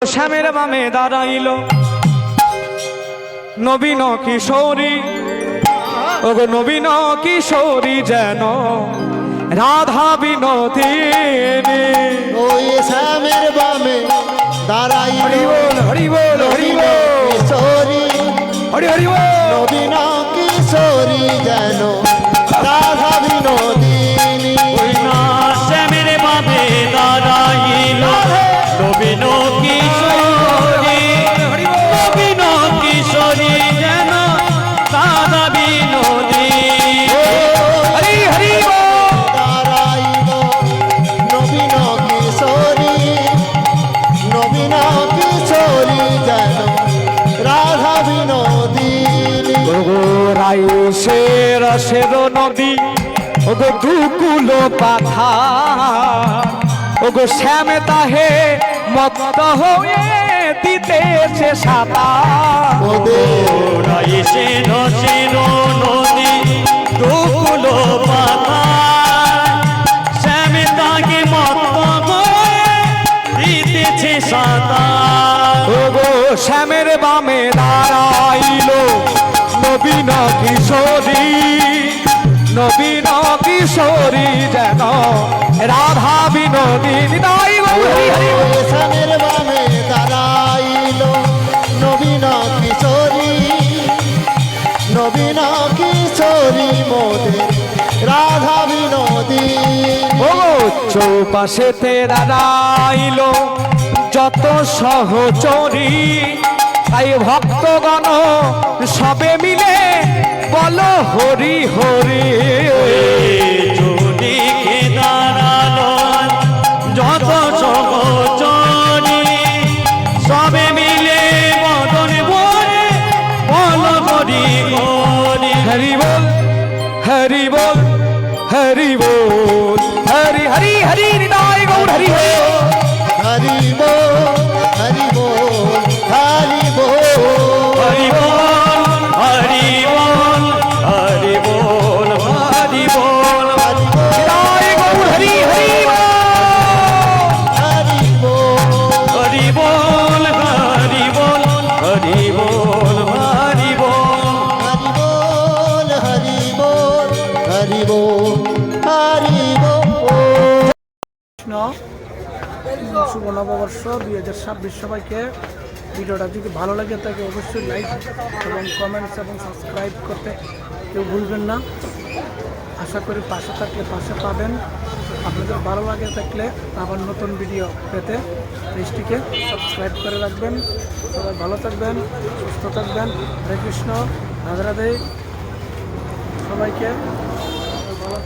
শ্যামের বামে দাঁড়াইল নবীন কিশোরী, ওগো নবীন কিশোরী যেন রাধা বিনোদিনী। ওই শ্যামের বামে দাঁড়াইল হরি বল হরি বল হরি বল কিশোরী, হরি হরি বল। নবীন কিশোরী যেন রাধা বিনোদিনী। ওই না শ্যামের বামে দাঁড়াইল নবীন কিশোরী, নবীন কিশোরী যেন রাধা বিনোদিনী। হরি হরি বল। দাঁড়াইল নবীন কিশোরী, নবীন কিশোরী যেন রাধা বিনোদিনী। ওগো রাইসের রসের নদী, ওগো দুকুল পাথা, ওগো শ্যামে তাহে মত্ত হয়ে দিতেছে সাঁতার। ওদের রাইসে রসের নদী দুকুল পাতা, শ্যামে তাকে মত্ত করে দিতেছে সাঁতার। ওগো শ্যামের বামে দাঁড়াইল নবীন কিশোরী, নবীন কিশোরী যেন রাধা বিনোদিনী। তাই গো হরি হরি বল। ওই শ্যামের বামে দাঁড়াইল নবীন কিশোরী, নবীন কিশোরী মোদের রাধা বিনোদিনী। ওগো চৌপাশেতে দাঁড়াইল যত সহচরী, তাই ভক্তগণ সবে মিলে বলো হরি হরি। চুদিকে দাঁড়ালো যত সহচরী, সবে মিলে বদন ভরে বল হরি হরি। হরি বল হরি বল হরি বল হরি হরি হরি হৃদয় গৌর হরি হরি। হরি বল হরি বল হরি বল। হরি বল হরি বল হরি বল হরি বল। হৃদয় গৌর হরি হরি বল। হরি বল হরি বল হরি বল হরি বল হরি বল। হরি বল হরি বল হরি বল হরি বল। কৃষ্ণ শুভ নববর্ষ 2026 সবাইকে। ভিডিওটা যদি ভালো লাগে তাকে অবশ্যই লাইক এবং কমেন্টস এবং সাবস্ক্রাইব করতে কেউ ভুলবেন না। আশা করি পাশে থাকলে পাশে পাবেন। আপনাদের ভালো লাগে থাকলে আবার নতুন ভিডিও পেতে পেজটিকে সাবস্ক্রাইব করে রাখবেন। সবাই ভালো থাকবেন, সুস্থ থাকবেন। হরে কৃষ্ণ, রাধে রাধে সবাইকে। ভালো